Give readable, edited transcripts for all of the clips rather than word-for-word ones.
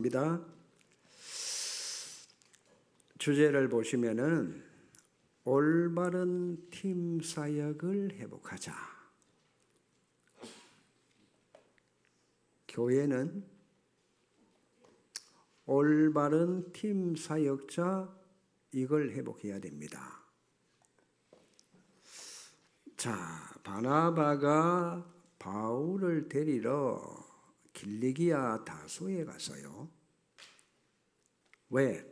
입니다. 주제를 보시면은 올바른 팀 사역을 회복하자. 교회는 올바른 팀 사역자 이걸 회복해야 됩니다. 자, 바나바가 바울을 데리러 길리기아 다소에 갔어요. 왜?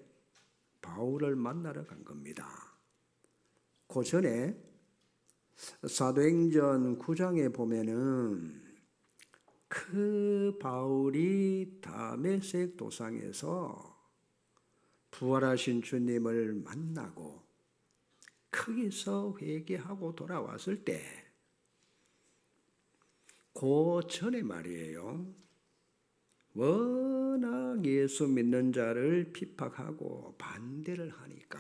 바울을 만나러 간 겁니다. 그 전에 사도행전 9장에 보면은 그 바울이 다메섹 도상에서 부활하신 주님을 만나고 거기서 회개하고 돌아왔을 때 그 전에 말이에요. 워낙 예수 믿는 자를 핍박하고 반대를 하니까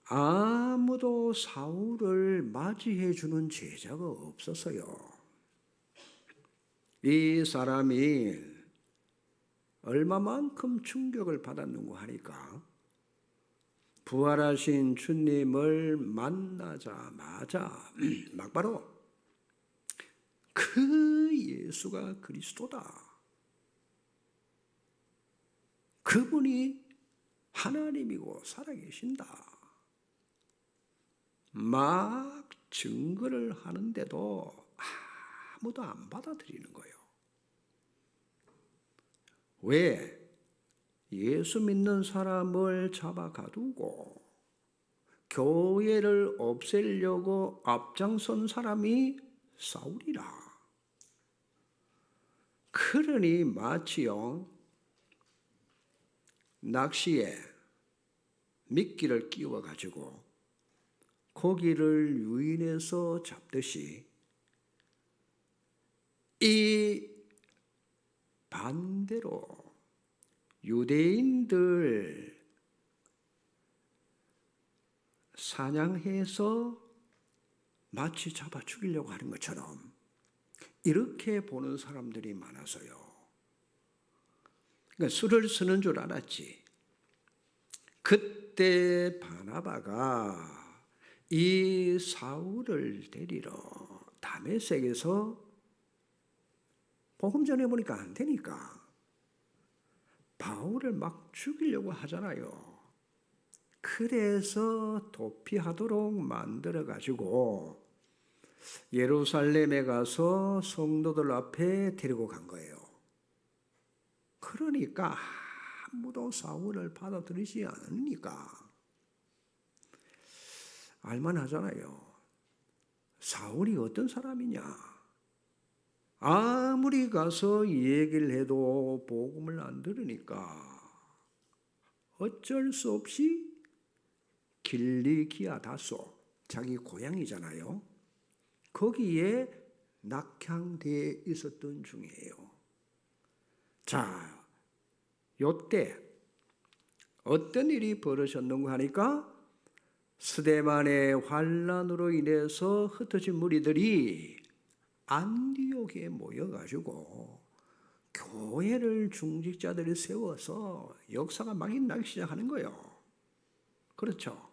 아무도 사울을 맞이해 주는 제자가 없었어요. 이 사람이 얼마만큼 충격을 받았는고 하니까 부활하신 주님을 만나자마자 막바로 그 예수가 그리스도다. 그분이 하나님이고 살아계신다. 막 증거를 하는데도 아무도 안 받아들이는 거예요. 왜? 예수 믿는 사람을 잡아 가두고 교회를 없애려고 앞장선 사람이 사울이라. 그러니 마치요 낚시에 미끼를 끼워 가지고 고기를 유인해서 잡듯이 이 반대로 유대인들 사냥해서 마치 잡아 죽이려고 하는 것처럼 이렇게 보는 사람들이 많아서요. 그러니까 수를 쓰는 줄 알았지. 그때 바나바가 이 사울을 데리러 다메섹에서 복음 전해보니까 안 되니까 바울을 막 죽이려고 하잖아요. 그래서 도피하도록 만들어가지고 예루살렘에 가서 성도들 앞에 데리고 간 거예요. 그러니까 아무도 사울을 받아들이지 않으니까 알만하잖아요. 사울이 어떤 사람이냐? 아무리 가서 얘기를 해도 복음을 안 들으니까 어쩔 수 없이 길리기아 다소, 자기 고향이잖아요. 거기에 낙향되어 있었던 중이에요. 자, 요때 어떤 일이 벌어졌는가 하니까 스데반의 환난으로 인해서 흩어진 무리들이 안디옥에 모여가지고 교회를 중직자들이 세워서 역사가 막 일어나기 시작하는 거예요. 그렇죠?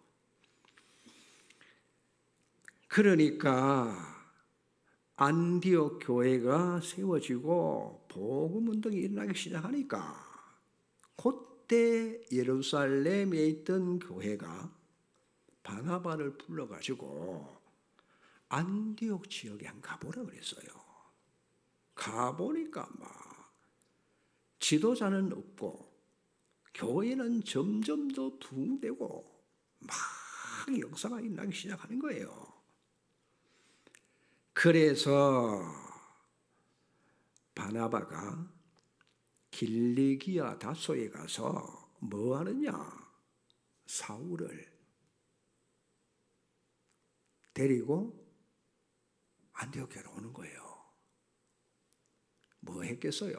그러니까 안디옥 교회가 세워지고 복음 운동이 일어나기 시작하니까 그때 예루살렘에 있던 교회가 바나바를 불러가지고 안디옥 지역에 한 가보라 그랬어요. 가보니까 막 지도자는 없고 교회는 점점 더 붕대고 막 역사가 일어나기 시작하는 거예요. 그래서 바나바가 길리기아 다소에 가서 뭐 하느냐? 사울을 데리고 안디옥으로 오는 거예요. 뭐 했겠어요?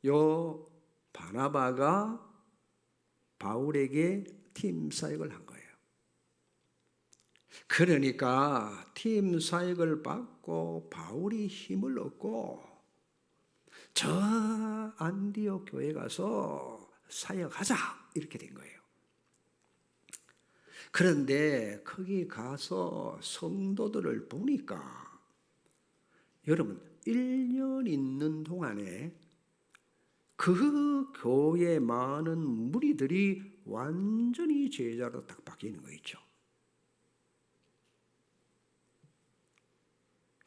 요 바나바가 바울에게 팀 사역을 한 거예요. 그러니까 팀 사역을 받고 바울이 힘을 얻고 저 안디옥 교회 가서 사역하자 이렇게 된 거예요. 그런데 거기 가서 성도들을 보니까 여러분 1년 있는 동안에 그 교회 많은 무리들이 완전히 제자로 딱 바뀌는 거 있죠.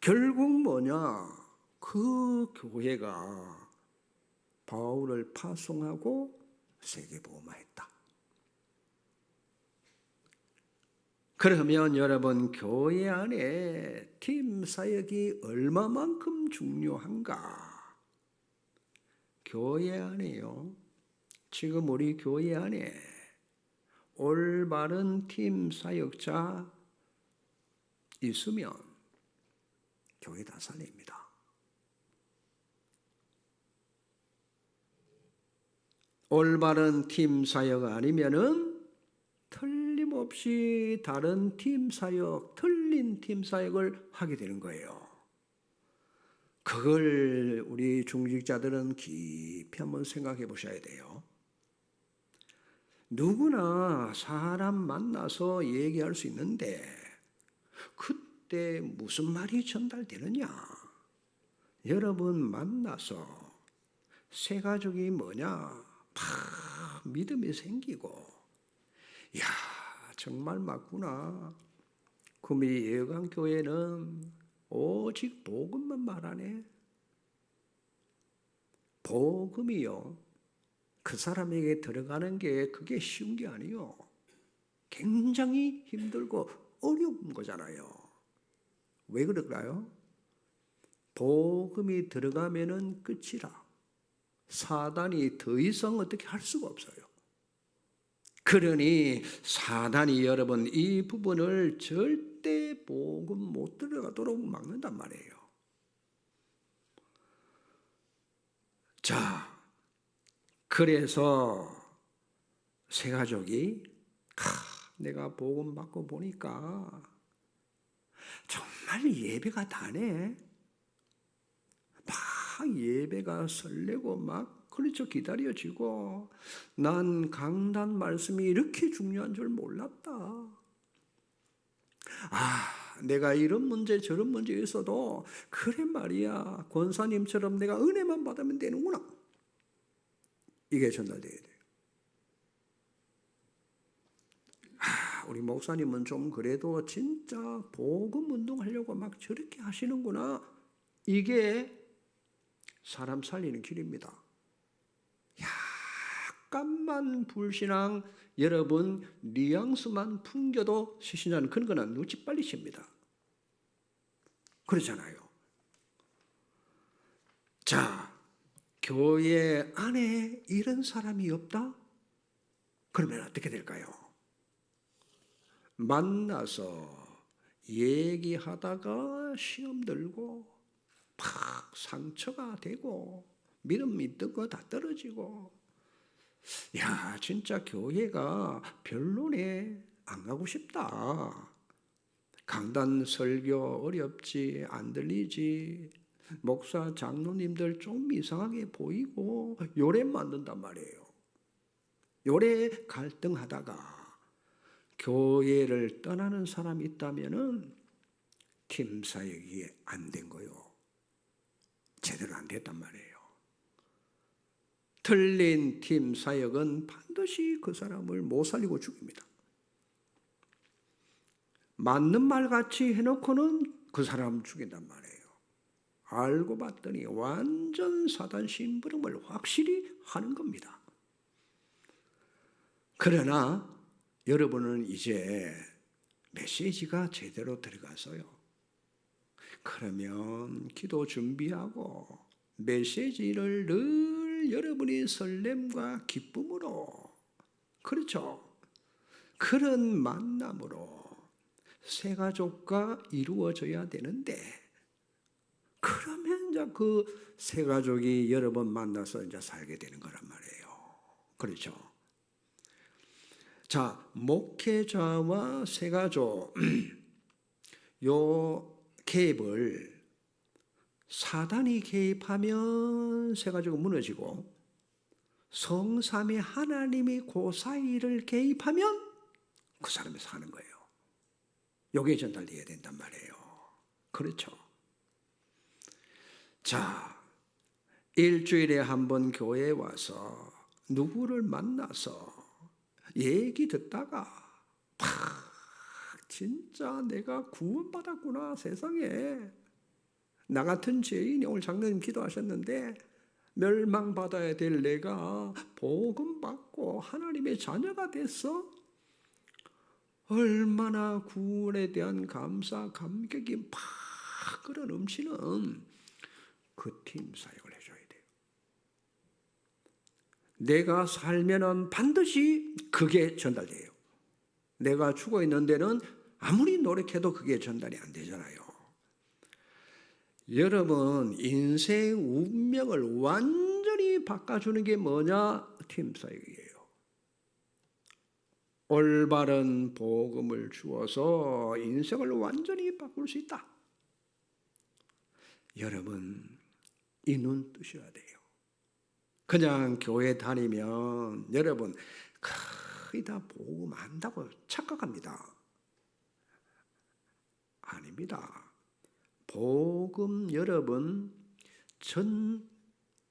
결국 뭐냐? 그 교회가 바울을 파송하고 세계복음화했다. 그러면 여러분 교회 안에 팀 사역이 얼마만큼 중요한가? 교회 안에요. 지금 우리 교회 안에 올바른 팀 사역자 있으면 교회 다 살립니다. 올바른 팀 사역 아니면은 틀림없이 다른 팀 사역, 틀린 팀 사역을 하게 되는 거예요. 그걸 우리 중직자들은 깊이 한번 생각해 보셔야 돼요. 누구나 사람 만나서 얘기할 수 있는데 그때 무슨 말이 전달되느냐? 여러분 만나서 새 가족이 뭐냐? 막 믿음이 생기고 야 정말 맞구나. 구미 예강교회는 오직 복음만 말하네. 복음이요. 그 사람에게 들어가는 게 그게 쉬운 게 아니요. 굉장히 힘들고 어려운 거잖아요. 왜 그럴까요? 복음이 들어가면은 끝이라. 사단이 더 이상 어떻게 할 수가 없어요. 그러니 사단이 여러분 이 부분을 절대 복음 못 들어가도록 막는단 말이에요. 자, 그래서 새 가족이 내가 복음 받고 보니까 정말 예배가 다네. 막 예배가 설레고 막 그렇죠. 기다려지고 난 강단 말씀이 이렇게 중요한 줄 몰랐다. 내가 이런 문제 저런 문제 있어도 그래 말이야. 권사님처럼 내가 은혜만 받으면 되는구나. 이게 전달돼야 돼요. 우리 목사님은 좀 그래도 진짜 복음 운동하려고 막 저렇게 하시는구나. 이게 사람 살리는 길입니다. 약간만 불신앙 여러분 뉘앙스만 풍겨도 시신자는 그런 거는 눈치 빨리 챕니다. 그렇잖아요. 자, 교회 안에 이런 사람이 없다? 그러면 어떻게 될까요? 만나서 얘기하다가 시험 들고 팍 상처가 되고 믿음 믿던 거 다 떨어지고 야 진짜 교회가 별로네. 안 가고 싶다. 강단 설교 어렵지 안 들리지. 목사 장로님들 좀 이상하게 보이고 요래 만든단 말이에요. 요래 갈등하다가 교회를 떠나는 사람이 있다면은 팀 사역이 안 된 거요. 제대로 안 됐단 말이에요. 틀린 팀 사역은 반드시 그 사람을 못 살리고 죽입니다. 맞는 말 같이 해놓고는 그 사람 죽인단 말이에요. 알고 봤더니 완전 사단 심부름을 확실히 하는 겁니다. 그러나 여러분은 이제 메시지가 제대로 들어가서요. 그러면 기도 준비하고 메시지를 늘 여러분이 설렘과 기쁨으로 그렇죠. 그런 만남으로 새 가족과 이루어져야 되는데 그러면 이제 그 새 가족이 여러 번 만나서 이제 살게 되는 거란 말이에요. 그렇죠. 자, 목회자와 새 가족 요 갭을 사단이 개입하면 세 가지가 무너지고 성삼위 하나님이 그 사이를 개입하면 그 사람이 사는 거예요. 요게 전달되어야 된단 말이에요. 그렇죠. 자, 일주일에 한 번 교회에 와서 누구를 만나서 얘기 듣다가 진짜 내가 구원받았구나. 세상에 나 같은 죄인이, 오늘 장로님 기도하셨는데 멸망받아야 될 내가 복음 받고 하나님의 자녀가 됐어? 얼마나 구원에 대한 감사, 감격이 팍 끌어넘치는 그 팀 사역을 해줘야 돼요. 내가 살면은 반드시 그게 전달돼요. 내가 죽어 있는 데는 아무리 노력해도 그게 전달이 안 되잖아요. 여러분, 인생 운명을 완전히 바꿔주는 게 뭐냐? 팀 사역이에요. 올바른 복음을 주어서 인생을 완전히 바꿀 수 있다. 여러분, 이 눈 뜨셔야 돼요. 그냥 교회 다니면 여러분 거의 다 복음 안다고 착각합니다. 아닙니다. 복음 여러분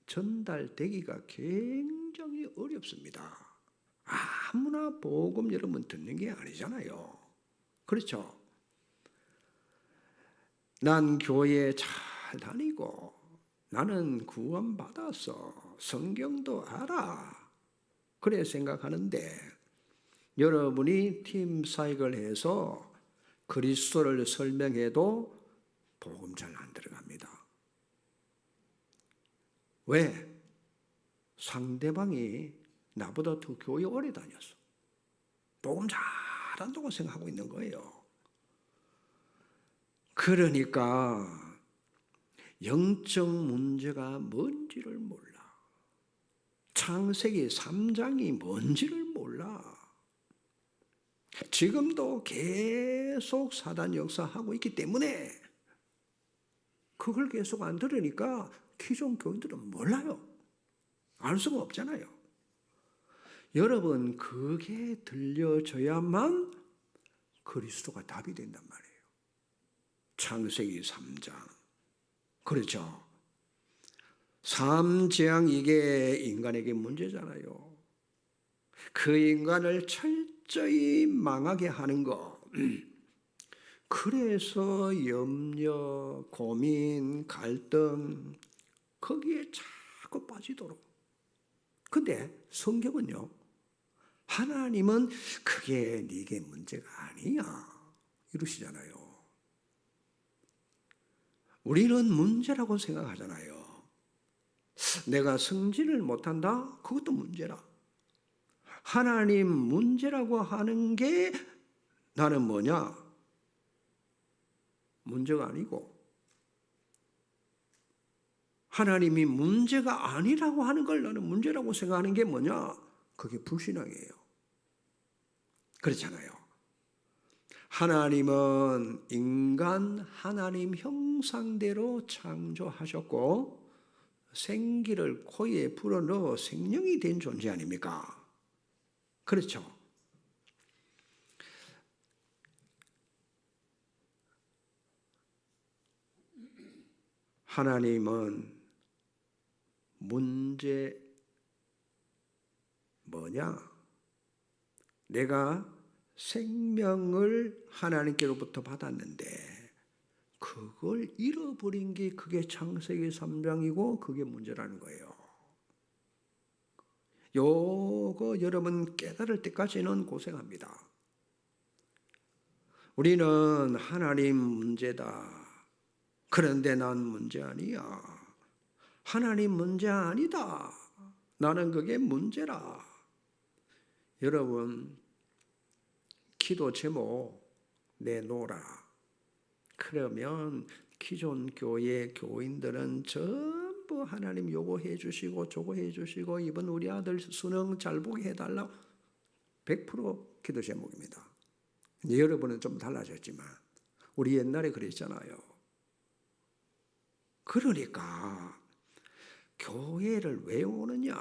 전달되기가 굉장히 어렵습니다. 아무나 복음 여러분 듣는 게 아니잖아요. 그렇죠? 난 교회에 잘 다니고 나는 구원받았어. 성경도 알아. 그래 생각하는데 여러분이 팀 사역을 해서 그리스도를 설명해도 복음 잘 안 들어갑니다. 왜? 상대방이 나보다 더 교회 오래 다녔어. 복음 잘한다고 생각하고 있는 거예요. 그러니까 영적 문제가 뭔지를 몰라. 창세기 3장이 뭔지를 몰라. 지금도 계속 사단 역사하고 있기 때문에 그걸 계속 안 들으니까 기존 교인들은 몰라요. 알 수가 없잖아요. 여러분, 그게 들려줘야만 그리스도가 답이 된단 말이에요. 창세기 3장. 그렇죠. 삼재앙, 이게 인간에게 문제잖아요. 그 인간을 철저히 망하게 하는 거. 그래서 염려, 고민, 갈등 거기에 자꾸 빠지도록. 근데 성경은요, 하나님은 그게 네게 문제가 아니야 이러시잖아요. 우리는 문제라고 생각하잖아요. 내가 승진을 못한다? 그것도 문제라. 하나님 문제라고 하는 게 나는 뭐냐? 문제가 아니고 하나님이 문제가 아니라고 하는 걸 나는 문제라고 생각하는 게 뭐냐? 그게 불신앙이에요. 그렇잖아요. 하나님은 인간 하나님 형상대로 창조하셨고 생기를 코에 불어넣어 생명이 된 존재 아닙니까? 그렇죠. 하나님은 문제 뭐냐? 내가 생명을 하나님께로부터 받았는데 그걸 잃어버린 게 그게 창세기 3장이고 그게 문제라는 거예요. 요거 여러분 깨달을 때까지는 고생합니다. 우리는 하나님 문제다. 그런데 난 문제 아니야. 하나님 문제 아니다. 나는 그게 문제라. 여러분, 기도 제목 내놓으라. 그러면 기존 교회 교인들은 전부 하나님 요거 해주시고 저거 해주시고 이번 우리 아들 수능 잘 보게 해달라고 100% 기도 제목입니다. 여러분은 좀 달라졌지만 우리 옛날에 그랬잖아요. 그러니까 교회를 왜 오느냐?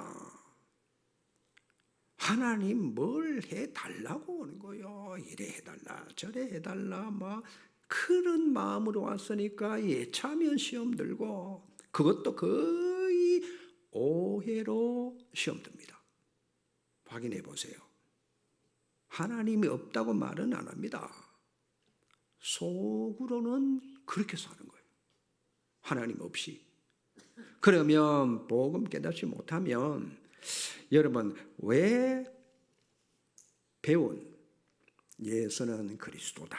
하나님 뭘 해달라고 오는 거요. 이래 해달라 저래 해달라 막 그런 마음으로 왔으니까 예차하면 시험 들고 그것도 거의 오해로 시험 듭니다. 확인해 보세요. 하나님이 없다고 말은 안 합니다. 속으로는 그렇게 사는 거예요. 하나님 없이. 그러면 복음 깨닫지 못하면 여러분 왜 배운 예수는 그리스도다.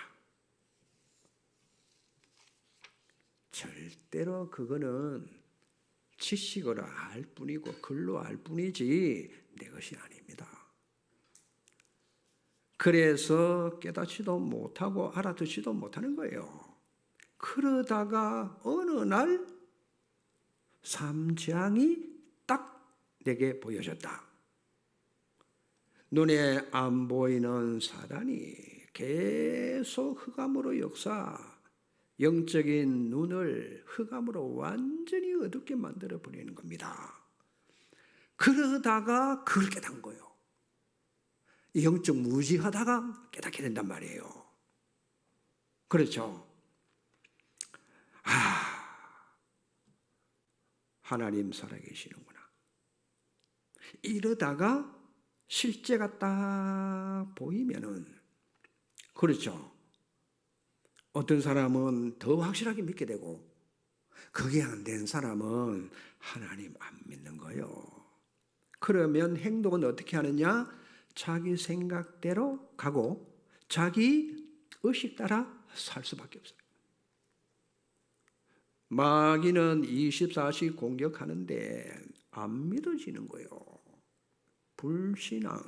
절대로 그거는 지식으로 알 뿐이고 글로 알 뿐이지 내 것이 아닙니다. 그래서 깨닫지도 못하고 알아듣지도 못하는 거예요. 그러다가 어느 날 3장이 딱 내게 보여졌다. 눈에 안 보이는 사단이 계속 흑암으로 역사, 영적인 눈을 흑암으로 완전히 어둡게 만들어 버리는 겁니다. 그러다가 그걸 깨닫는 거예요. 영적 무지하다가 깨닫게 된단 말이에요. 그렇죠? 하나님 살아계시는구나. 이러다가 실제가 딱 보이면은, 그렇죠. 어떤 사람은 더 확실하게 믿게 되고, 그게 안 된 사람은 하나님 안 믿는 거예요. 그러면 행동은 어떻게 하느냐? 자기 생각대로 가고, 자기 의식 따라 살 수밖에 없어요. 마귀는 24시 공격하는데 안 믿어지는 거예요. 불신앙.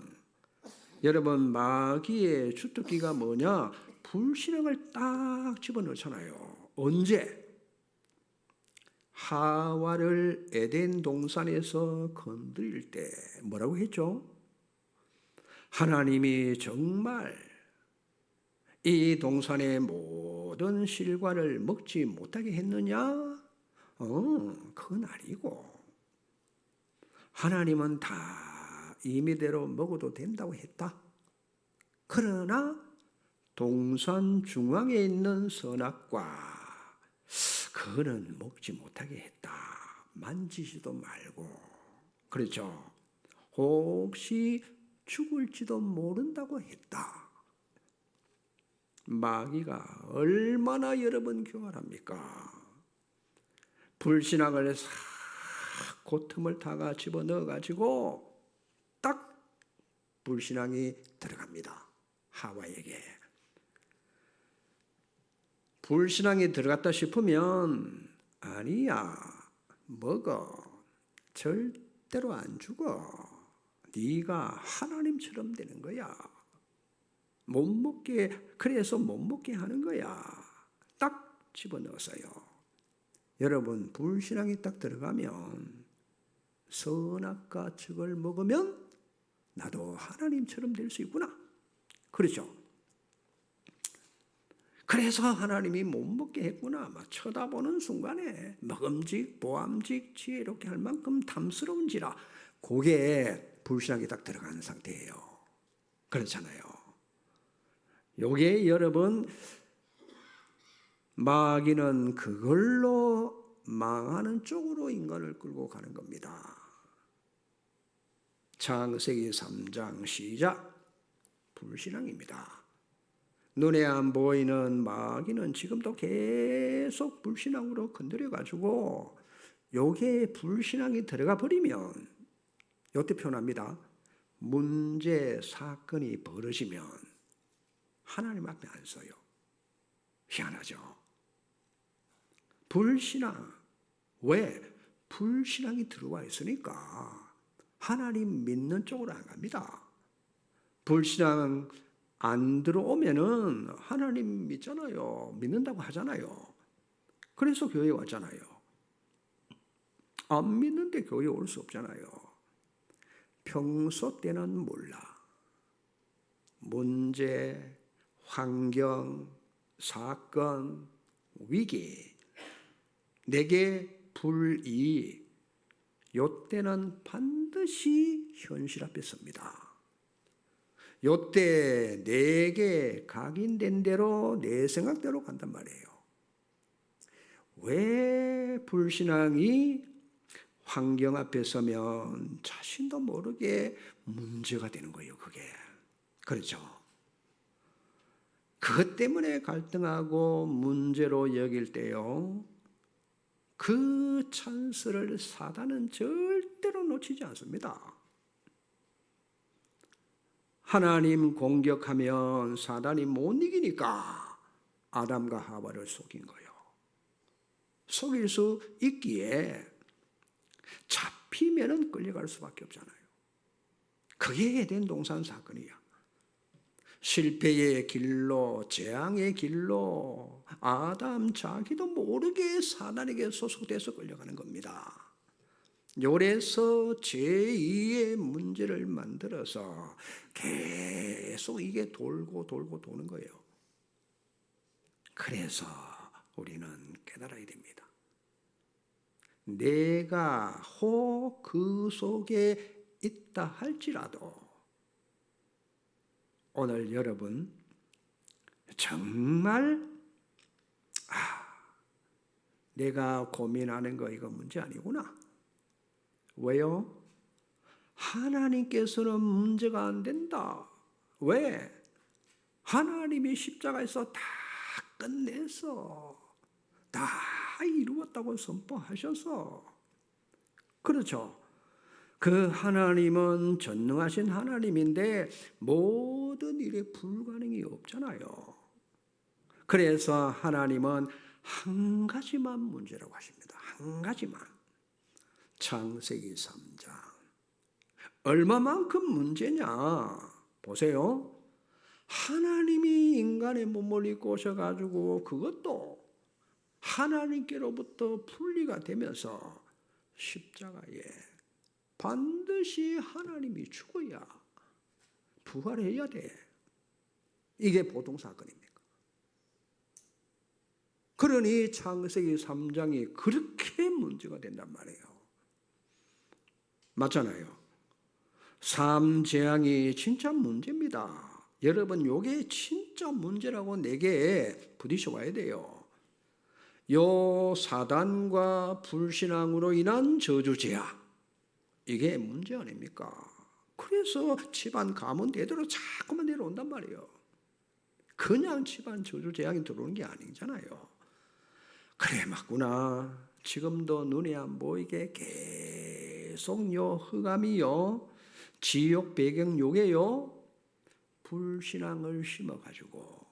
여러분 마귀의 주특기가 뭐냐? 불신앙을 딱 집어넣잖아요. 언제? 하와를 에덴 동산에서 건드릴 때 뭐라고 했죠? 하나님이 정말 이 동산의 모든 실과를 먹지 못하게 했느냐? 그건 아니고 하나님은 다 임의대로 먹어도 된다고 했다. 그러나 동산 중앙에 있는 선악과 그거는 먹지 못하게 했다. 만지지도 말고. 그렇죠? 혹시 죽을지도 모른다고 했다. 마귀가 얼마나 여러분 교활합니까? 불신앙을 싹 고틈을 다가 집어넣어가지고 딱 불신앙이 들어갑니다. 하와에게. 불신앙이 들어갔다 싶으면 아니야, 먹어. 절대로 안 죽어. 네가 하나님처럼 되는 거야. 못 먹게, 그래서 못 먹게 하는 거야. 딱 집어넣었어요. 여러분 불신앙이 딱 들어가면 선악과 적을 먹으면 나도 하나님처럼 될 수 있구나. 그렇죠? 그래서 하나님이 못 먹게 했구나. 막 쳐다보는 순간에 먹음직, 보암직, 지혜롭게 할 만큼 탐스러운지라. 그게 불신앙이 딱 들어가는 상태예요. 그렇잖아요. 요게 여러분 마귀는 그걸로 망하는 쪽으로 인간을 끌고 가는 겁니다. 창세기 3장 시작. 불신앙입니다. 눈에 안 보이는 마귀는 지금도 계속 불신앙으로 건드려가지고 요게 불신앙이 들어가 버리면 요때 표현합니다. 문제, 사건이 벌어지면 하나님 앞에 안 서요. 희한하죠. 불신앙. 왜? 불신앙이 들어와 있으니까 하나님 믿는 쪽으로 안 갑니다. 불신앙 안 들어오면은 하나님 믿잖아요. 믿는다고 하잖아요. 그래서 교회에 왔잖아요. 안 믿는데 교회에 올 수 없잖아요. 평소 때는 몰라. 문제, 환경, 사건, 위기 내게 불이 요때는 반드시 현실 앞에 섭니다. 요때 내게 각인된 대로 내 생각대로 간단 말이에요. 왜 불신앙이 환경 앞에 서면 자신도 모르게 문제가 되는 거예요, 그게. 그렇죠. 그것 때문에 갈등하고 문제로 여길 때요, 그 찬스를 사단은 절대로 놓치지 않습니다. 하나님 공격하면 사단이 못 이기니까 아담과 하와를 속인 거예요. 속일 수 있기에 잡히면은 끌려갈 수밖에 없잖아요. 그게 에덴 동산 사건이야. 실패의 길로, 재앙의 길로 아담 자기도 모르게 사단에게 소속돼서 끌려가는 겁니다. 요래서 제2의 문제를 만들어서 계속 이게 돌고 도는 거예요. 그래서 우리는 깨달아야 됩니다. 내가 혹 그 속에 있다 할지라도 오늘 여러분 정말 내가 고민하는 거 이거 문제 아니구나. 왜요? 하나님께서는 문제가 안 된다. 왜? 하나님이 십자가에서 다 끝내서 다 이루었다고 선포하셔서. 그렇죠. 그 하나님은 전능하신 하나님인데 모든 일에 불가능이 없잖아요. 그래서 하나님은 한 가지만 문제라고 하십니다. 한 가지만. 창세기 3장. 얼마만큼 문제냐? 보세요. 하나님이 인간의 몸을 입고 오셔가지고 그것도 하나님께로부터 분리가 되면서 십자가에 반드시 하나님이 죽어야 부활해야 돼. 이게 보통 사건입니까? 그러니 창세기 3장이 그렇게 문제가 된단 말이에요. 맞잖아요. 삶 재앙이 진짜 문제입니다. 여러분, 요게 진짜 문제라고 내게 부딪혀 와야 돼요. 요 사단과 불신앙으로 인한 저주 재앙, 이게 문제 아닙니까? 그래서 집안 가문 대대로 자꾸만 내려온단 말이에요. 그냥 집안 저주 재앙이 들어오는 게 아니잖아요. 그래 맞구나. 지금도 눈에 안 보이게 계속 요 흑암이요, 지옥 배경 요게요, 불신앙을 심어가지고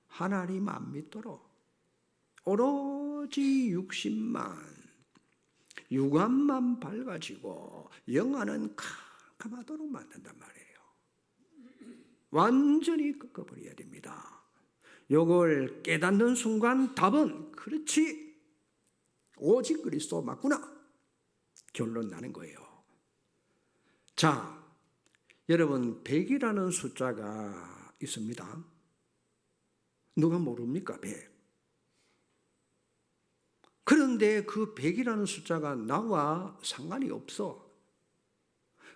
하나님 안 믿도록 오로지 육안만 밝아지고 영안은 캄캄하도록 만든단 말이에요. 완전히 꺾어버려야 됩니다. 요걸 깨닫는 순간 답은 그렇지, 오직 그리스도 맞구나, 결론 나는 거예요. 자, 여러분 100이라는 숫자가 있습니다. 누가 모릅니까? 100. 그런데 그 100이라는 숫자가 나와 상관이 없어.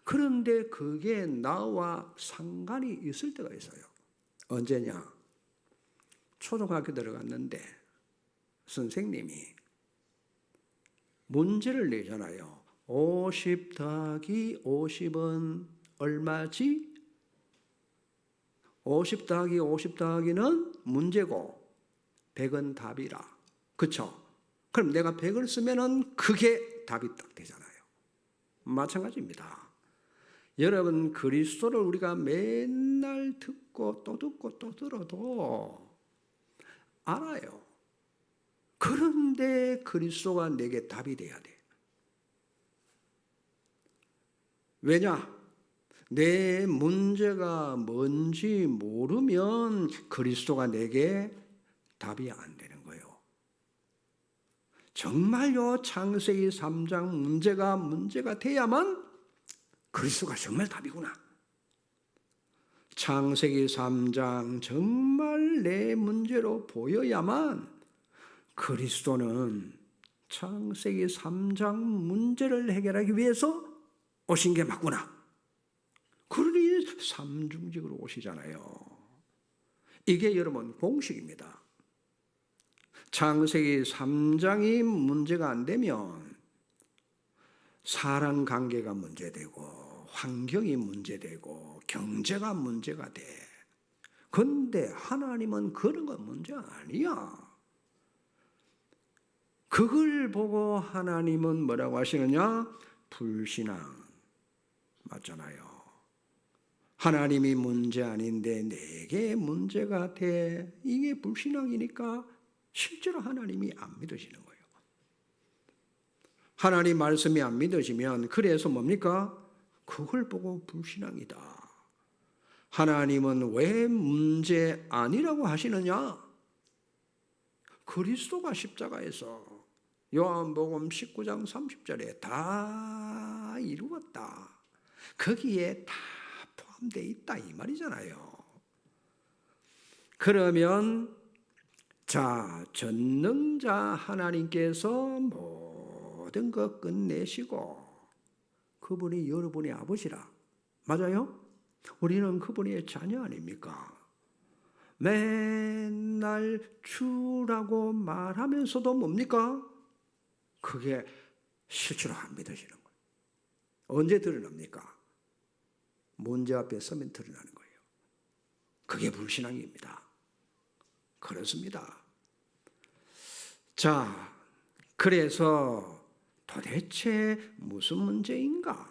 그런데 그게 나와 상관이 있을 때가 있어요. 언제냐? 초등학교 들어갔는데 선생님이 문제를 내잖아요. 50 더하기 50은 얼마지? 50 더하기 50 더하기는 문제고 100은 답이라. 그렇죠? 그럼 내가 100을 쓰면은 그게 답이 딱 되잖아요. 마찬가지입니다. 여러분, 그리스도를 우리가 맨날 듣고 또 듣고 또 들어도 알아요. 그런데 그리스도가 내게 답이 돼야 돼. 왜냐? 내 문제가 뭔지 모르면 그리스도가 내게 답이 안 되는 거예요. 정말요, 창세기 3장 문제가 돼야만 그리스도가 정말 답이구나. 창세기 3장 정말 내 문제로 보여야만 그리스도는 창세기 3장 문제를 해결하기 위해서 오신 게 맞구나. 그러니 삼중직으로 오시잖아요. 이게 여러분 공식입니다. 창세기 3장이 문제가 안 되면 사람 관계가 문제되고 환경이 문제되고 경제가 문제가 돼. 그런데 하나님은 그런 건 문제가 아니야. 그걸 보고 하나님은 뭐라고 하시느냐? 불신앙. 맞잖아요. 하나님이 문제 아닌데 내게 문제가 돼. 이게 불신앙이니까 실제로 하나님이 안 믿어지는 거예요. 하나님 말씀이 안 믿어지면 그래서 뭡니까? 그걸 보고 불신앙이다. 하나님은 왜 문제 아니라고 하시느냐? 그리스도가 십자가에서 요한복음 19장 30절에 다 이루었다. 거기에 다 포함되어 있다 이 말이잖아요. 그러면 자, 전능자 하나님께서 모든 것 끝내시고 그분이 여러분의 아버지라. 맞아요? 우리는 그분의 자녀 아닙니까? 맨날 주라고 말하면서도 뭡니까? 그게 실제로 안 믿어지는 거예요. 언제 드러납니까? 문제 앞에 서면 드러나는 거예요. 그게 불신앙입니다. 그렇습니다. 자, 그래서 도대체 무슨 문제인가?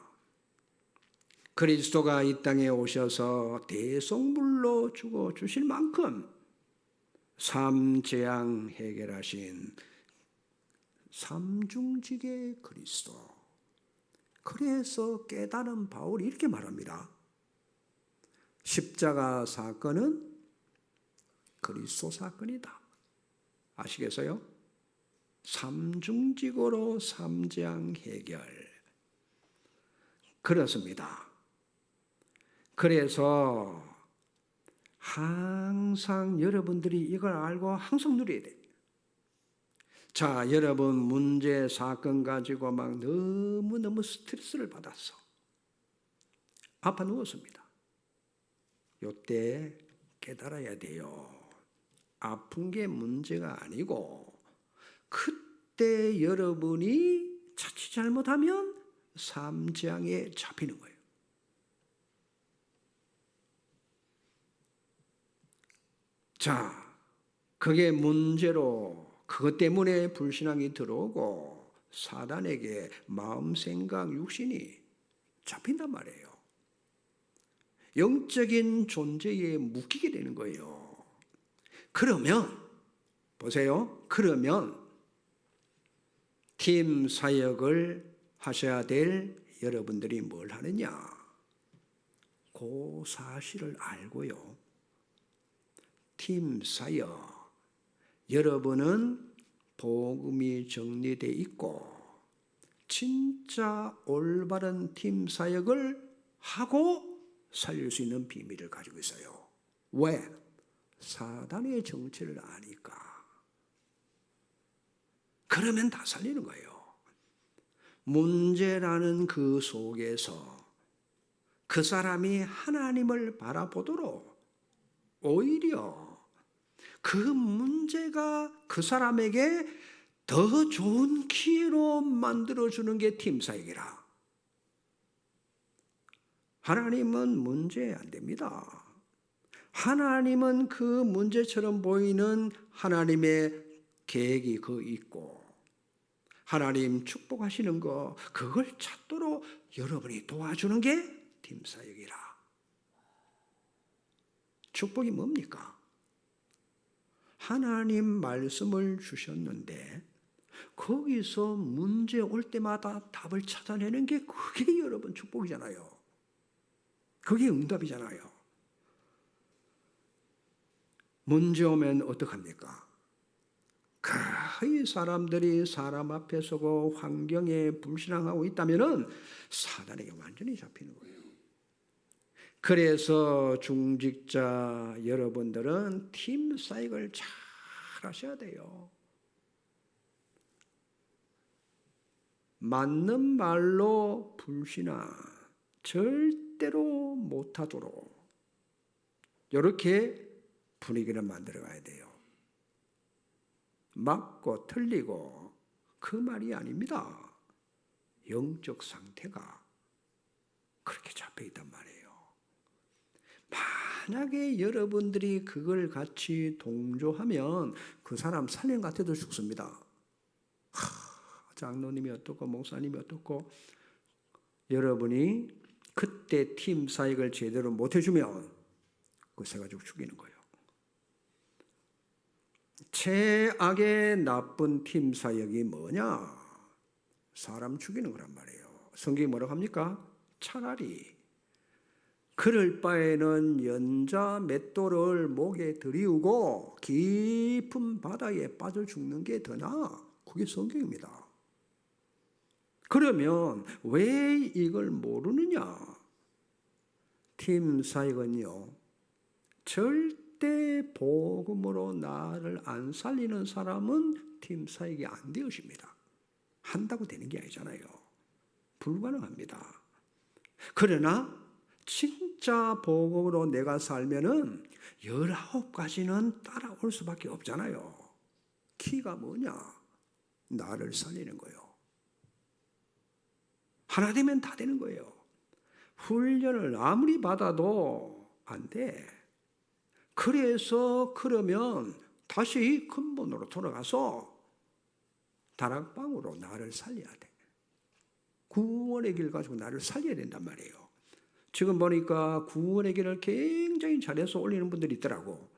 그리스도가 이 땅에 오셔서 대속물로 죽어 주실 만큼 삼재앙 해결하신 삼중직의 그리스도. 그래서 깨달은 바울이 이렇게 말합니다. 십자가 사건은 그리스도 사건이다. 아시겠어요? 삼중직으로 삼재앙 해결. 그렇습니다. 그래서 항상 여러분들이 이걸 알고 항상 누려야 돼요. 자, 여러분 문제 사건 가지고 막 너무너무 스트레스를 받았어. 아파 누웠습니다. 요때 깨달아야 돼요. 아픈 게 문제가 아니고 그때 여러분이 자칫 잘못하면 삼재앙에 잡히는 거예요. 자, 그게 문제로 그것 때문에 불신앙이 들어오고 사단에게 마음, 생각, 육신이 잡힌단 말이에요. 영적인 존재에 묶이게 되는 거예요. 그러면 보세요. 그러면 팀 사역을 하셔야 될 여러분들이 뭘 하느냐? 그 사실을 알고요. 팀 사역. 여러분은 복음이 정리되어 있고 진짜 올바른 팀 사역을 하고 살릴 수 있는 비밀을 가지고 있어요. 왜? 사단의 정체를 아니까. 그러면 다 살리는 거예요. 문제라는 그 속에서 그 사람이 하나님을 바라보도록 오히려 그 문제가 그 사람에게 더 좋은 기회로 만들어주는 게 팀사역이라. 하나님은 문제 안 됩니다. 하나님은 그 문제처럼 보이는 하나님의 계획이 그 있고 하나님 축복하시는 거 그걸 찾도록 여러분이 도와주는 게 팀사역이라. 축복이 뭡니까? 하나님 말씀을 주셨는데 거기서 문제 올 때마다 답을 찾아내는 게 그게 여러분 축복이잖아요. 그게 응답이잖아요. 문제 오면 어떡합니까? 이 사람들이 사람 앞에 서고 환경에 불신앙하고 있다면 사단에게 완전히 잡히는 거예요. 그래서 중직자 여러분들은 팀 사역을 잘 하셔야 돼요. 맞는 말로 불신앙 절대로 못하도록 이렇게 분위기를 만들어 가야 돼요. 맞고 틀리고 그 말이 아닙니다. 영적 상태가 그렇게 잡혀 있단 말이에요. 만약에 여러분들이 그걸 같이 동조하면 그 사람 살인 같아도 죽습니다. 장로님이 어떻고 목사님이 어떻고 여러분이 그때 팀 사역을 제대로 못 해주면 그 세 가지고 죽이는 거예요. 최악의 나쁜 팀 사역이 뭐냐? 사람 죽이는 거란 말이에요. 성경이 뭐라고 합니까? 차라리 그럴 바에는 연자 맷돌을 목에 들이우고 깊은 바다에 빠져 죽는 게 더 나아. 그게 성경입니다. 그러면 왜 이걸 모르느냐? 팀 사역은요, 절대 복음으로 나를 안 살리는 사람은 팀 사역이 안 되어집니다. 한다고 되는 게 아니잖아요. 불가능합니다. 그러나 진짜 복음으로 내가 살면은 19가지는 따라올 수밖에 없잖아요. 키가 뭐냐? 나를 살리는 거예요. 하나 되면 다 되는 거예요. 훈련을 아무리 받아도 안 돼. 그러면 다시 근본으로 돌아가서 다락방으로 나를 살려야 돼. 구원의 길 가지고 나를 살려야 된단 말이에요. 지금 보니까 구원의 길을 굉장히 잘해서 올리는 분들이 있더라고.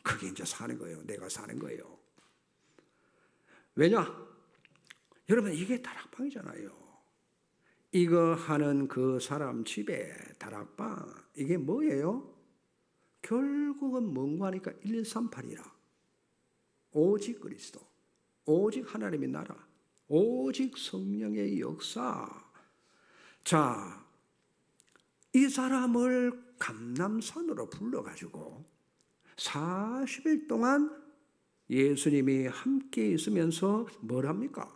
그게 이제 사는 거예요. 내가 사는 거예요. 왜냐? 여러분 이게 다락방이잖아요. 이거 하는 그 사람 집에 다락방 이게 뭐예요? 결국은 뭔가 하니까 138이라. 오직 그리스도, 오직 하나님의 나라, 오직 성령의 역사. 자, 이 사람을 감람산으로 불러가지고 40일 동안 예수님이 함께 있으면서 뭘 합니까?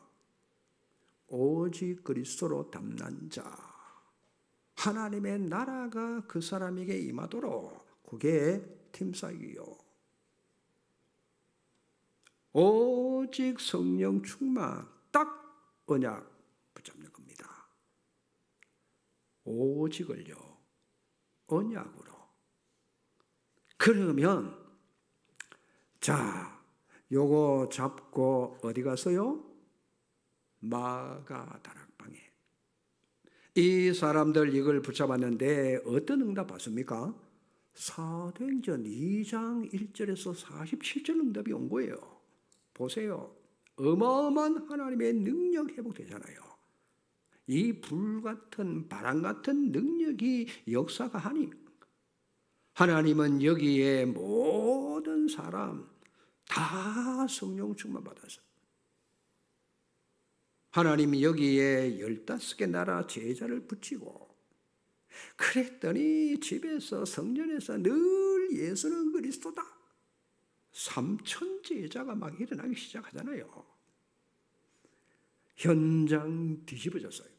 오직 그리스도로 담난 자, 하나님의 나라가 그 사람에게 임하도록 그게 팀사역이요. 오직 성령 충만, 딱 언약 붙잡는 겁니다. 오직을요, 언약으로. 그러면 자, 요거 잡고 어디 가서요? 마가 다락방에. 이 사람들 이걸 붙잡았는데 어떤 응답 받습니까? 사도행전 2장 1절에서 47절 응답이 온 거예요. 보세요. 어마어마한 하나님의 능력 회복되잖아요. 이 불같은 바람 같은 능력이 역사가 하니 하나님은 여기에 모든 사람 다 성령 충만 받아서 하나님이 여기에 15개 나라 제자를 붙이고 그랬더니 집에서 성전에서 늘 예수는 그리스도다. 3천 제자가 막 일어나기 시작하잖아요. 현장 뒤집어졌어요.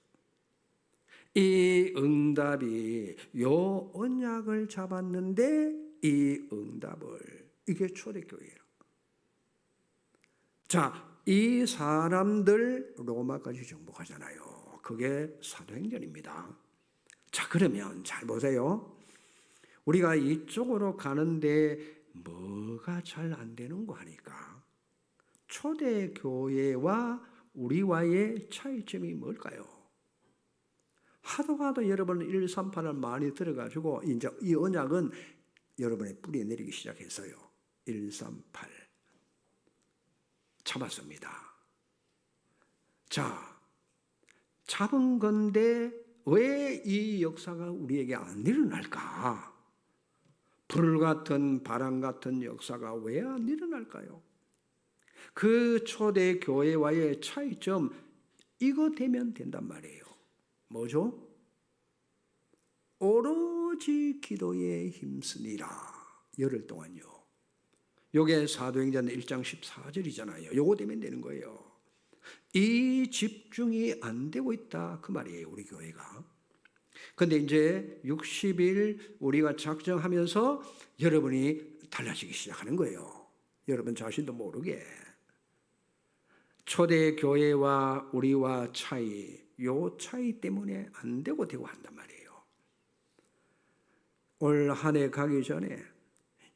이 응답이 요 언약을 잡았는데 이 응답을 이게 초대교회예요. 자, 이 사람들 로마까지 정복하잖아요. 그게 사도행전입니다. 자, 그러면 잘 보세요. 우리가 이쪽으로 가는데 뭐가 잘 안 되는 거 하니까 초대교회와 우리와의 차이점이 뭘까요? 하도 여러분 138을 많이 들어가지고 이제 이 언약은 여러분의 뿌리에 내리기 시작했어요. 138 잡았습니다. 자, 잡은 건데 왜 이 역사가 우리에게 안 일어날까? 불 같은 바람 같은 역사가 왜 안 일어날까요? 그 초대 교회와의 차이점 이거 되면 된단 말이에요. 뭐죠? 오로지 기도에 힘쓰니라. 열흘 동안요. 요게 사도행전 1장 14절이잖아요. 요거 되면 되는 거예요. 이 집중이 안 되고 있다 그 말이에요, 우리 교회가. 근데 이제 60일 우리가 작정하면서 여러분이 달라지기 시작하는 거예요. 여러분 자신도 모르게. 초대 교회와 우리와 요 차이 때문에 안 되고 되고 한단 말이에요. 올 한 해 가기 전에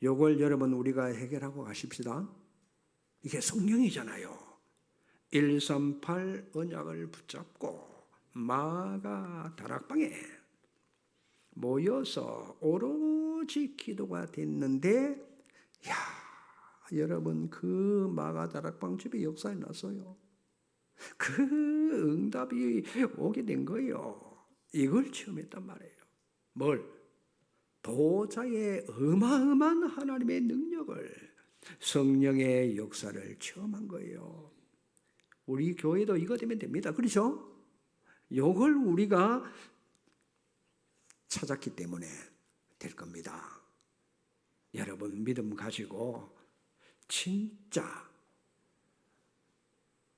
요걸 여러분 우리가 해결하고 가십시다. 이게 성령이잖아요. 138 언약을 붙잡고 마가 다락방에 모여서 오로지 기도가 됐는데, 야, 여러분 그 마가 다락방 집에 역사에 났어요. 그 응답이 오게 된 거예요. 이걸 체험했단 말이에요. 뭘? 보좌의 어마어마한 하나님의 능력을, 성령의 역사를 체험한 거예요. 우리 교회도 이거 되면 됩니다. 그렇죠? 이걸 우리가 찾았기 때문에 될 겁니다. 여러분 믿음 가지고 진짜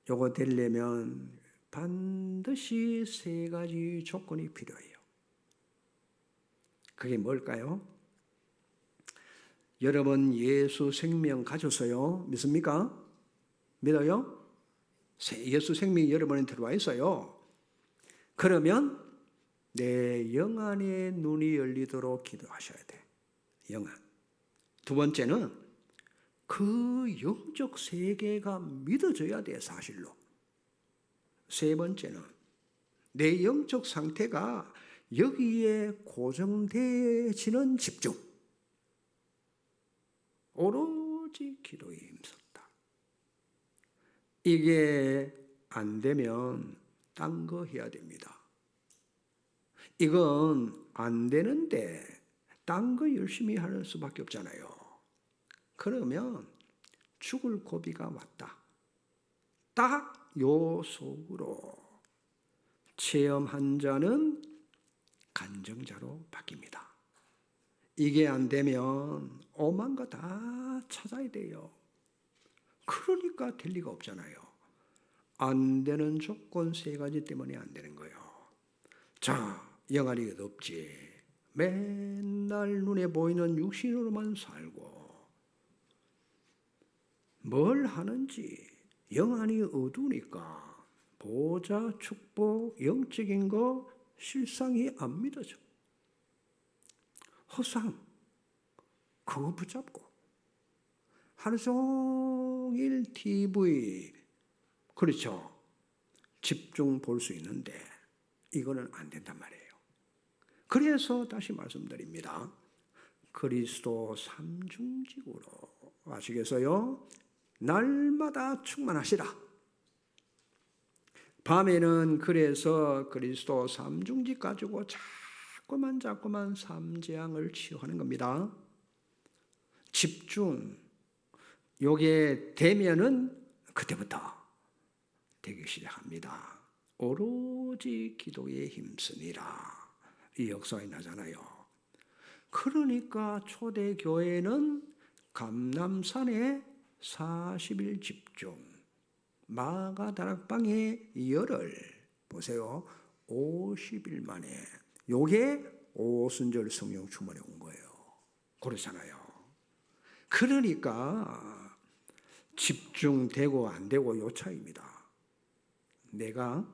요거 되려면 반드시 3가지 조건이 필요해요. 그게 뭘까요? 여러분 예수 생명 가졌어요? 믿습니까? 믿어요? 예수 생명이 여러분에 들어와 있어요. 그러면 내 영안의 눈이 열리도록 기도하셔야 돼. 영안. 두 번째는 그 영적 세계가 믿어져야 돼, 사실로. 세 번째는 내 영적 상태가 여기에 고정되어지는 집중. 오로지 기도에 힘썼다. 이게 안 되면 딴 거 해야 됩니다. 이건 안 되는데 딴 거 열심히 할 수밖에 없잖아요. 그러면 죽을 고비가 왔다. 딱 요 속으로 체험한 자는 간증자로 바뀝니다. 이게 안 되면 오만 거 다 찾아야 돼요. 그러니까 될 리가 없잖아요. 안 되는 조건 3가지 때문에 안 되는 거예요. 자, 영안이 없지. 맨날 눈에 보이는 육신으로만 살고 뭘 하는지 영안이 어두우니까 보좌, 축복, 영적인 거 실상이 안 믿어져. 허상 그거 붙잡고 하루 종일 TV, 그렇죠, 집중 볼 수 있는데 이거는 안 된단 말이에요. 그래서 다시 말씀드립니다. 그리스도 삼중직으로, 아시겠어요? 날마다 충만하시라. 밤에는 그래서 그리스도 삼중직 가지고 자꾸만 삼재앙을 치유하는 겁니다. 집중, 요게 되면은 그때부터 되기 시작합니다. 오로지 기도에 힘쓰니라. 이 역사에 나잖아요. 그러니까 초대교회는 감람산에 40일 집중, 마가다락방의 열흘, 보세요. 50일 만에 요게 오순절 성령 충만에 온 거예요. 그렇잖아요. 그러니까 집중되고 안 되고 요 차이입니다. 내가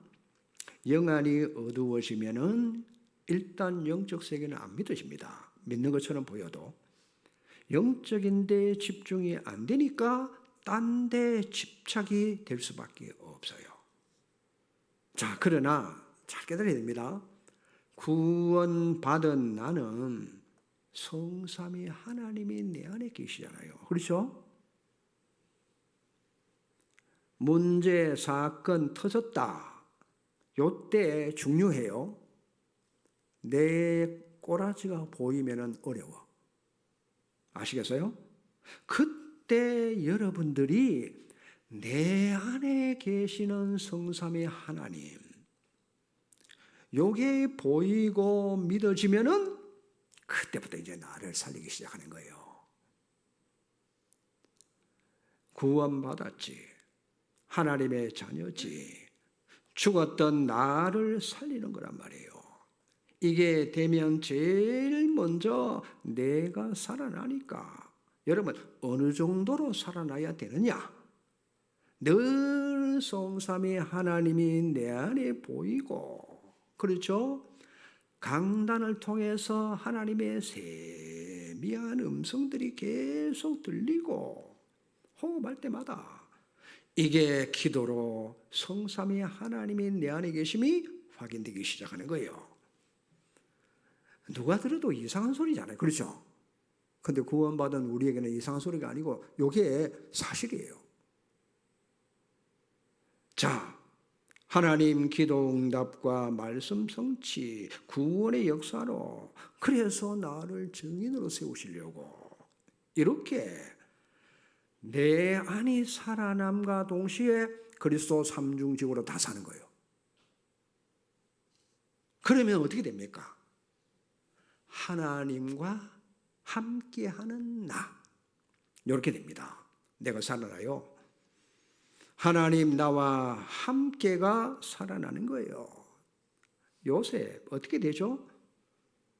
영안이 어두워지면은 일단 영적 세계는 안 믿어집니다. 믿는 것처럼 보여도 영적인 데 집중이 안 되니까 딴 데 집착이 될 수밖에 없어요. 자, 그러나 잘 깨달아야 됩니다. 구원받은 나는 성삼위 하나님이 내 안에 계시잖아요. 그렇죠? 문제, 사건 터졌다. 요때 중요해요. 내 꼬라지가 보이면 어려워. 아시겠어요? 그때 여러분들이 내 안에 계시는 성삼위 하나님, 요게 보이고 믿어지면은 그때부터 이제 나를 살리기 시작하는 거예요. 구원받았지. 하나님의 자녀지. 죽었던 나를 살리는 거란 말이에요. 이게 되면 제일 먼저 내가 살아나니까. 여러분, 어느 정도로 살아나야 되느냐? 늘 성삼위 하나님이 내 안에 보이고, 그렇죠? 강단을 통해서 하나님의 세미한 음성들이 계속 들리고 호흡할 때마다 이게 기도로 성삼위 하나님이 내 안에 계심이 확인되기 시작하는 거예요. 누가 들어도 이상한 소리잖아요. 그렇죠? 근데 구원받은 우리에게는 이상한 소리가 아니고 이게 사실이에요. 자, 하나님 기도 응답과 말씀 성취, 구원의 역사로 그래서 나를 증인으로 세우시려고 이렇게 내 안이 살아남과 동시에 그리스도 삼중직으로 다 사는 거예요. 그러면 어떻게 됩니까? 하나님과 함께하는 나, 이렇게 됩니다. 내가 살아나요. 하나님 나와 함께가 살아나는 거예요. 요셉 어떻게 되죠?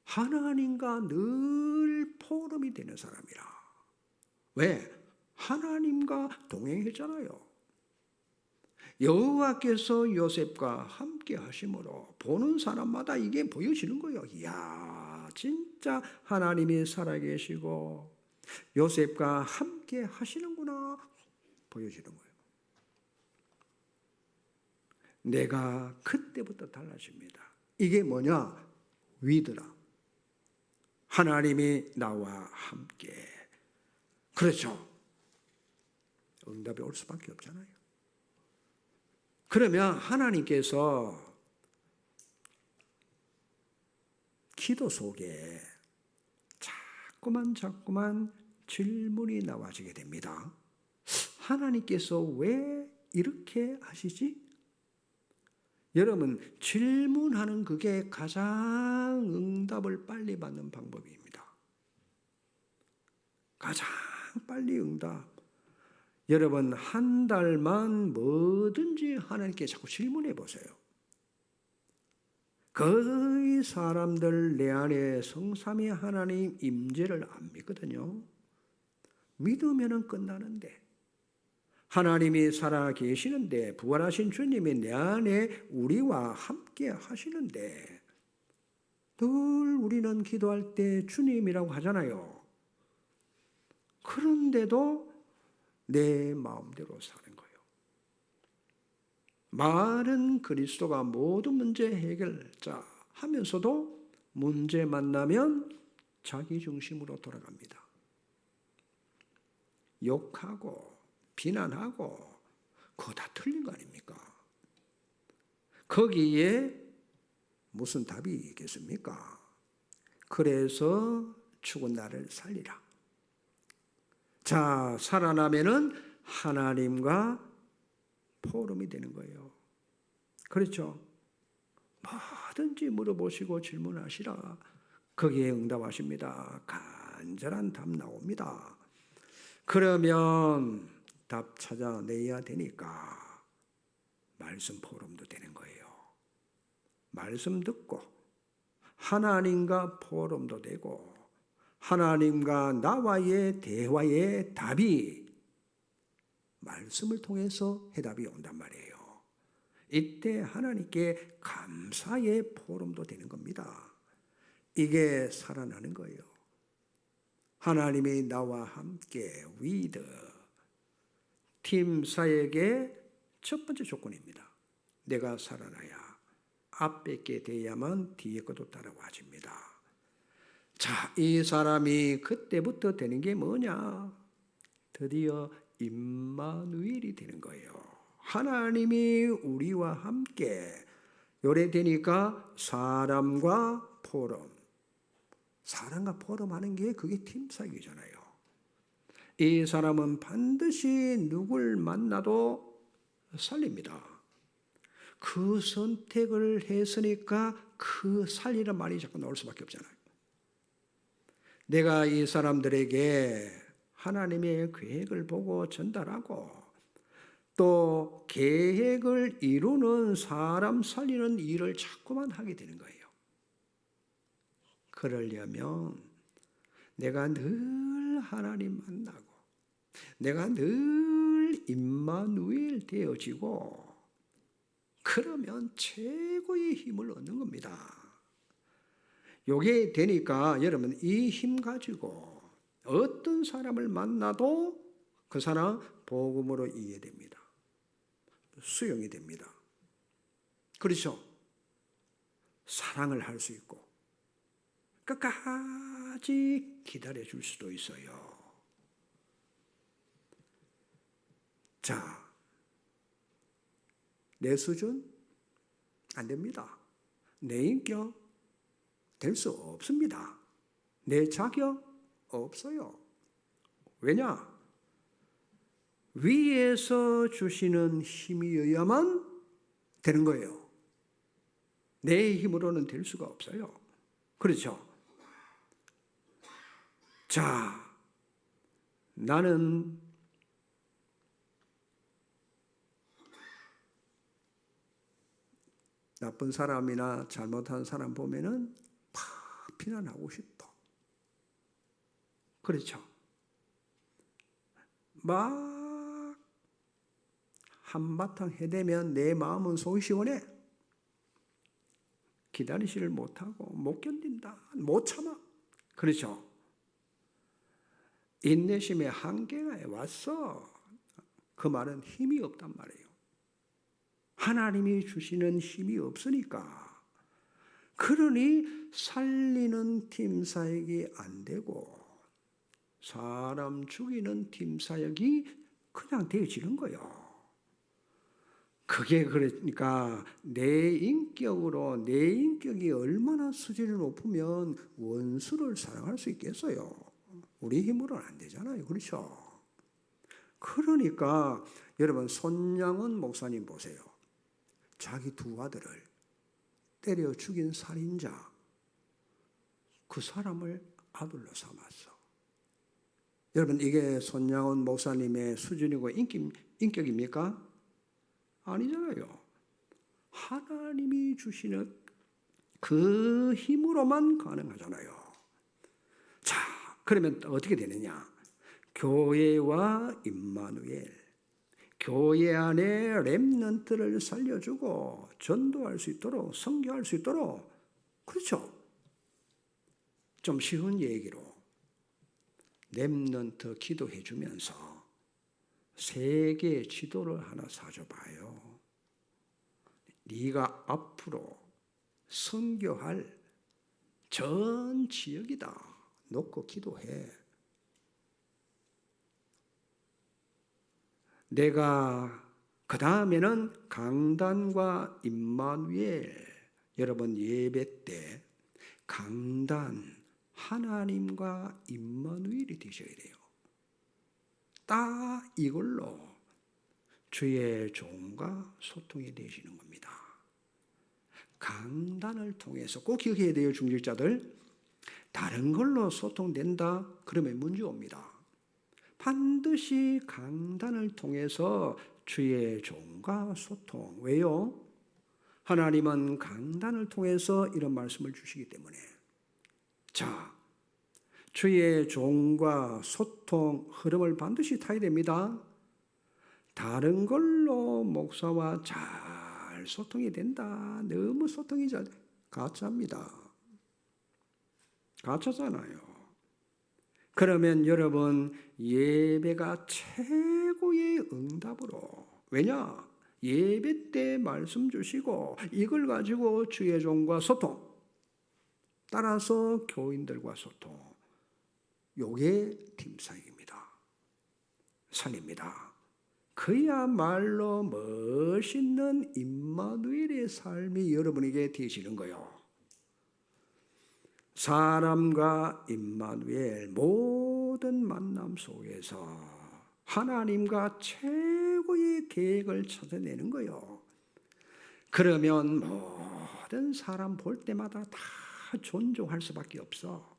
하나님과 늘 포럼이 되는 사람이라. 왜? 하나님과 동행했잖아요. 여호와께서 요셉과 함께 하심으로 보는 사람마다 이게 보여지는 거예요. 이야, 진짜 하나님이 살아계시고 요셉과 함께 하시는구나 보여지는 거예요. 내가 그때부터 달라집니다. 이게 뭐냐? 위드라. 하나님이 나와 함께. 그렇죠. 응답이 올 수밖에 없잖아요. 그러면 하나님께서 기도 속에 자꾸만 질문이 나와지게 됩니다. 하나님께서 왜 이렇게 하시지? 여러분, 질문하는 그게 가장 응답을 빨리 받는 방법입니다. 가장 빨리 응답. 여러분, 한 달만 뭐든지 하나님께 자꾸 질문해 보세요. 거의 사람들 내 안에 성삼위 하나님 임재를 안 믿거든요. 믿으면 끝나는데, 하나님이 살아 계시는데, 부활하신 주님이 내 안에 우리와 함께 하시는데, 늘 우리는 기도할 때 주님이라고 하잖아요. 그런데도 내 마음대로 사는 거예요. 말은 그리스도가 모든 문제 해결자 하면서도 문제 만나면 자기 중심으로 돌아갑니다. 욕하고 비난하고 그거 다 틀린 거 아닙니까? 거기에 무슨 답이 있겠습니까? 그래서 죽은 나를 살리라. 자, 살아나면은 하나님과 포럼이 되는 거예요. 그렇죠? 뭐든지 물어보시고 질문하시라. 거기에 응답하십니다. 간절한 답 나옵니다. 그러면 답 찾아내야 되니까 말씀 포럼도 되는 거예요. 말씀 듣고 하나님과 포럼도 되고 하나님과 나와의 대화의 답이 말씀을 통해서 해답이 온단 말이에요. 이때 하나님께 감사의 포럼도 되는 겁니다. 이게 살아나는 거예요. 하나님이 나와 함께 위드 팀 사역의 첫 번째 조건입니다. 내가 살아나야 앞에 게 돼야만 뒤에 것도 따라와집니다. 자, 이 사람이 그때부터 되는 게 뭐냐? 드디어 임마누엘이 되는 거예요. 하나님이 우리와 함께. 요래 되니까 사람과 포럼. 사람과 포럼하는 게 그게 팀사역이잖아요. 이 사람은 반드시 누굴 만나도 살립니다. 그 선택을 했으니까 그 살리는 말이 자꾸 나올 수밖에 없잖아요. 내가 이 사람들에게 하나님의 계획을 보고 전달하고 또 계획을 이루는 사람 살리는 일을 자꾸만 하게 되는 거예요. 그러려면 내가 늘 하나님 만나고 내가 늘 임마누엘 되어지고 그러면 최고의 힘을 얻는 겁니다. 요게 되니까 여러분 이 힘 가지고 어떤 사람을 만나도 그 사람 복음으로 이해됩니다. 수용이 됩니다. 그렇죠? 사랑을 할 수 있고 끝까지 기다려줄 수도 있어요. 자, 내 수준? 안 됩니다. 내 인격? 될 수 없습니다. 내 자격? 없어요. 왜냐? 위에서 주시는 힘이어야만 되는 거예요. 내 힘으로는 될 수가 없어요. 그렇죠? 자, 나는 나쁜 사람이나 잘못한 사람 보면은 막 비난하고 싶어. 그렇죠? 막 한바탕 해대면 내 마음은 속이 시원해. 기다리지를 못하고 못 견딘다. 못 참아. 그렇죠? 인내심의 한계가 왔어. 그 말은 힘이 없단 말이에요. 하나님이 주시는 힘이 없으니까. 그러니 살리는 팀 사역이 안 되고 사람 죽이는 팀 사역이 그냥 되어지는 거예요. 그게 그러니까 내 인격으로 내 인격이 얼마나 수준이 높으면 원수를 사랑할 수 있겠어요. 우리 힘으로는 안 되잖아요. 그렇죠? 그러니까 여러분 손양은 목사님 보세요. 자기 두 아들을 때려 죽인 살인자 그 사람을 아들로 삼았어. 여러분 이게 손양은 목사님의 수준이고 인격입니까? 아니잖아요. 하나님이 주시는 그 힘으로만 가능하잖아요. 자, 그러면 어떻게 되느냐? 교회와 임마누엘, 교회 안에 렘넌트를 살려주고 전도할 수 있도록 선교할 수 있도록 그렇죠. 좀 쉬운 얘기로 렘넌트 기도해 주면서 세계 지도를 하나 사줘봐요. 네가 앞으로 선교할 전 지역이다. 놓고 기도해. 내가 그 다음에는 강단과 임마누엘. 여러분 예배 때 강단 하나님과 임마누엘이 되셔야 돼요. 딱 이걸로 주의 종과 소통이 되시는 겁니다. 강단을 통해서 꼭 기억해야 돼요. 중직자들. 다른 걸로 소통된다? 그러면 문제 옵니다. 반드시 강단을 통해서 주의 종과 소통. 왜요? 하나님은 강단을 통해서 이런 말씀을 주시기 때문에. 자, 주의 종과 소통 흐름을 반드시 타야 됩니다. 다른 걸로 목사와 잘 소통이 된다. 너무 소통이 잘 가짜입니다. 가짜잖아요. 그러면 여러분 예배가 최고의 응답으로. 왜냐? 예배 때 말씀 주시고 이걸 가지고 주의 종과 소통. 따라서 교인들과 소통. 요게 팀사역입니다. 선입니다. 그야말로 멋있는 임마누엘의 삶이 여러분에게 되시는 거예요. 사람과 임마누엘 모든 만남 속에서 하나님과 최고의 계획을 찾아내는 거예요. 그러면 모든 사람 볼 때마다 다 존중할 수밖에 없어.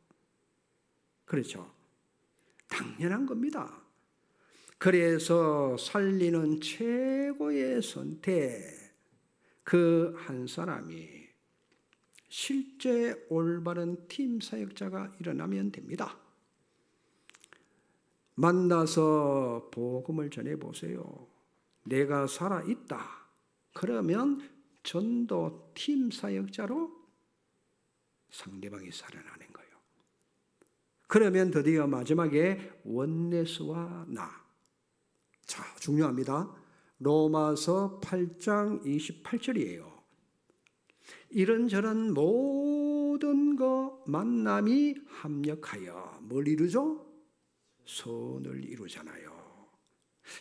그렇죠? 당연한 겁니다. 그래서 살리는 최고의 선택, 그 한 사람이 실제 올바른 팀 사역자가 일어나면 됩니다. 만나서 복음을 전해보세요. 내가 살아있다. 그러면 전도 팀 사역자로 상대방이 살아나는 거예요. 그러면 드디어 마지막에 원네스와 나. 자, 중요합니다. 로마서 8장 28절이에요. 이런저런 모든 거 만남이 합력하여 뭘 이루죠? 선을 이루잖아요.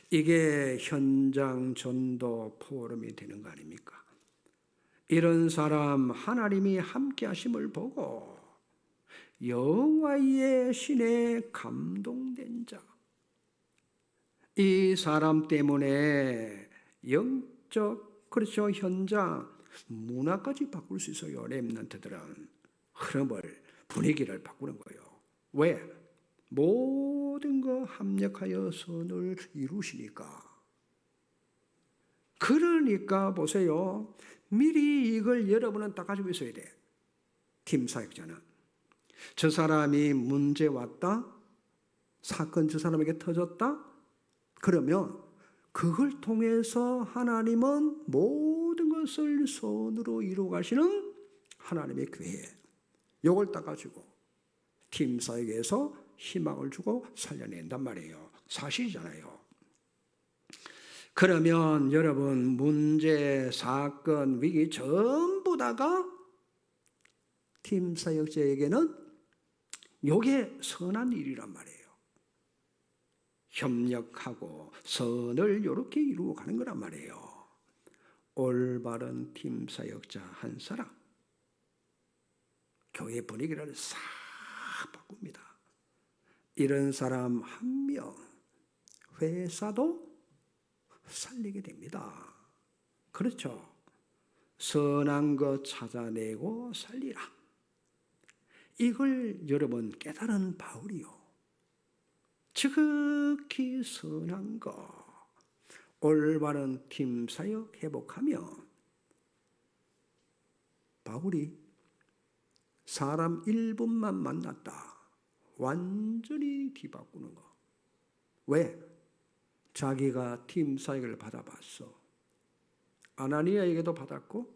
이게 현장 전도 포럼이 되는 거 아닙니까? 이런 사람 하나님이 함께 하심을 보고 여호와의 신에 감동된 자, 이 사람 때문에 영적, 그렇죠, 현장 문화까지 바꿀 수 있어요. 렘넌트들은 흐름을, 분위기를 바꾸는 거예요. 왜? 모든 거 합력하여 선을 이루시니까. 그러니까 보세요. 미리 이걸 여러분은 다 가지고 있어야 돼. 팀 사역자는. 저 사람이 문제 왔다? 사건 저 사람에게 터졌다? 그러면 그걸 통해서 하나님은 모든 것을 선으로 이루어 가시는 하나님의 교회. 이걸 딱 가지고 팀 사역에서 희망을 주고 살려낸단 말이에요. 사실이잖아요. 그러면 여러분 문제, 사건, 위기 전부 다가 팀 사역자에게는 이게 선한 일이란 말이에요. 협력하고 선을 이렇게 이루어 가는 거란 말이에요. 올바른 팀 사역자 한 사람, 교회 분위기를 싹 바꿉니다. 이런 사람 한 명, 회사도 살리게 됩니다. 그렇죠? 선한 것 찾아내고 살리라. 이걸 여러분 깨달은 바울이요. 지극히 선한 것, 올바른 팀 사역 회복하면 바울이 사람 1분만 만났다. 완전히 뒤바꾸는 거. 왜? 자기가 팀 사역을 받아봤어. 아나니아에게도 받았고,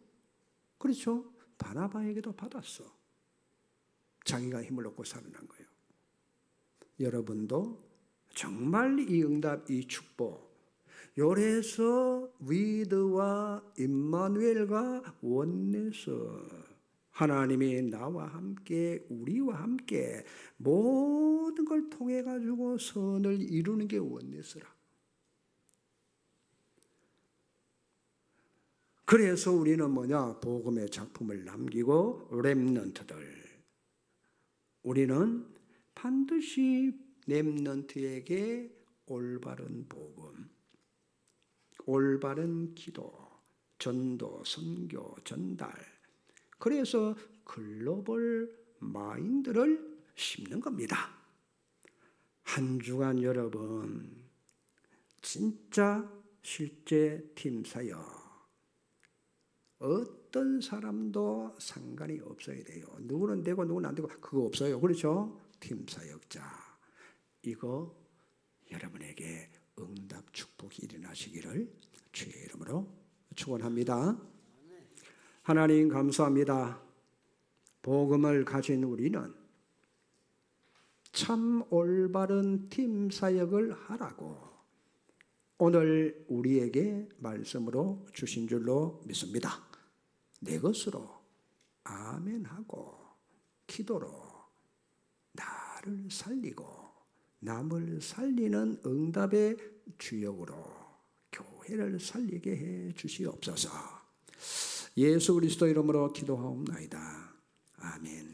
그렇죠? 바나바에게도 받았어. 자기가 힘을 얻고 살아난 거예요. 여러분도 정말 이 응답, 이 축복, 요래서 위드와 임마누엘과 원내서 하나님이 나와 함께, 우리와 함께 모든 걸 통해 가지고 선을 이루는 게 원내서라. 그래서 우리는 뭐냐? 복음의 작품을 남기고 렘넌트들. 우리는 반드시 렘넌트에게 올바른 복음, 올바른 기도, 전도, 선교, 전달. 그래서 글로벌 마인드를 심는 겁니다. 한 주간 여러분 진짜 실제 팀 사역, 어떤 사람도 상관이 없어야 돼요. 누구는 되고 누구는 안 되고 그거 없어요. 그렇죠? 팀 사역자. 이거 여러분에게 응답 축복이 일어나시기를 주의 이름으로 축원합니다. 하나님 감사합니다. 복음을 가진 우리는 참 올바른 팀 사역을 하라고 오늘 우리에게 말씀으로 주신 줄로 믿습니다. 내 것으로 아멘하고 기도로 나를 살리고 남을 살리는 응답의 주역으로 교회를 살리게 해 주시옵소서. 예수 그리스도 이름으로 기도하옵나이다. 아멘.